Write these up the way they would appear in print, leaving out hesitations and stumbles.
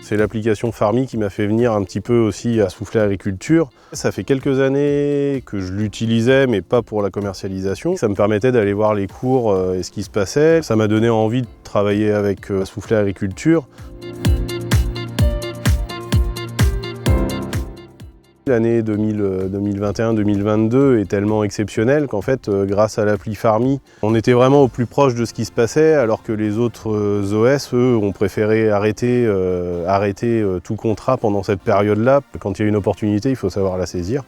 C'est l'application Farmy qui m'a fait venir un petit peu aussi à Soufflet Agriculture. Ça fait quelques années que je l'utilisais, mais pas pour la commercialisation. Ça me permettait d'aller voir les cours et ce qui se passait. Ça m'a donné envie de travailler avec Soufflet Agriculture. L'année 2021-2022 est tellement exceptionnelle qu'en fait, grâce à l'appli Farmy, on était vraiment au plus proche de ce qui se passait, alors que les autres OS, eux, ont préféré arrêter tout contrat pendant cette période-là. Quand il y a une opportunité, il faut savoir la saisir.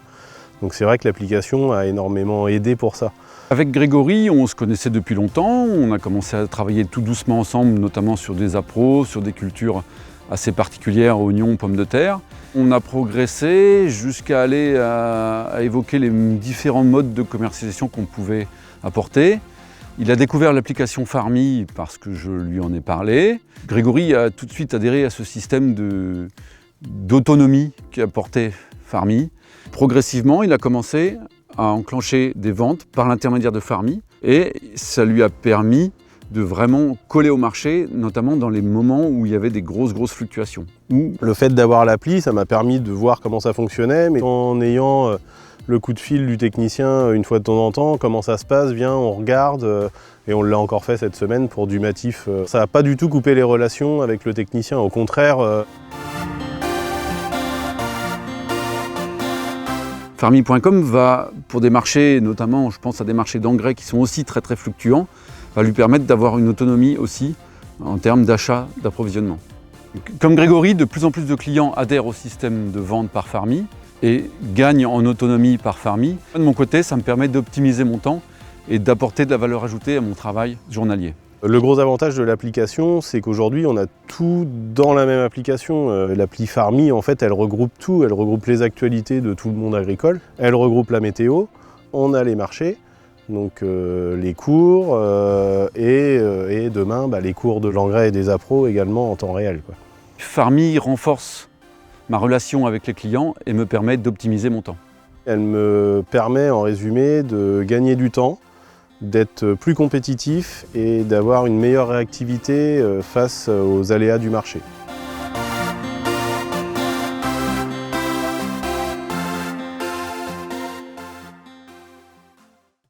Donc c'est vrai que l'application a énormément aidé pour ça. Avec Grégory, on se connaissait depuis longtemps. On a commencé à travailler tout doucement ensemble, notamment sur des appros, sur des cultures assez particulières, oignons, pommes de terre. On a progressé jusqu'à aller à évoquer les différents modes de commercialisation qu'on pouvait apporter. Il a découvert l'application Farmy parce que je lui en ai parlé. Grégory a tout de suite adhéré à ce système d'autonomie qu'apportait Farmy. Progressivement, il a commencé à enclencher des ventes par l'intermédiaire de Farmy et ça lui a permis de vraiment coller au marché, notamment dans les moments où il y avait des grosses fluctuations. Le fait d'avoir l'appli, ça m'a permis de voir comment ça fonctionnait, mais en ayant le coup de fil du technicien une fois de temps en temps, comment ça se passe, viens, on regarde, et on l'a encore fait cette semaine pour du Matif. Ça n'a pas du tout coupé les relations avec le technicien, au contraire. Farmy.com va, pour des marchés, notamment je pense à des marchés d'engrais qui sont aussi très fluctuants, va lui permettre d'avoir une autonomie aussi en termes d'achat, d'approvisionnement. Comme Grégory, de plus en plus de clients adhèrent au système de vente par Farmy et gagnent en autonomie par Farmy. De mon côté, ça me permet d'optimiser mon temps et d'apporter de la valeur ajoutée à mon travail journalier. Le gros avantage de l'application, c'est qu'aujourd'hui, on a tout dans la même application. L'appli Farmy, en fait, elle regroupe tout. Elle regroupe les actualités de tout le monde agricole. Elle regroupe la météo. On a les marchés. Donc les cours et demain les cours de l'engrais et des appros également en temps réel, quoi. Farmy renforce ma relation avec les clients et me permet d'optimiser mon temps. Elle me permet en résumé de gagner du temps, d'être plus compétitif et d'avoir une meilleure réactivité face aux aléas du marché.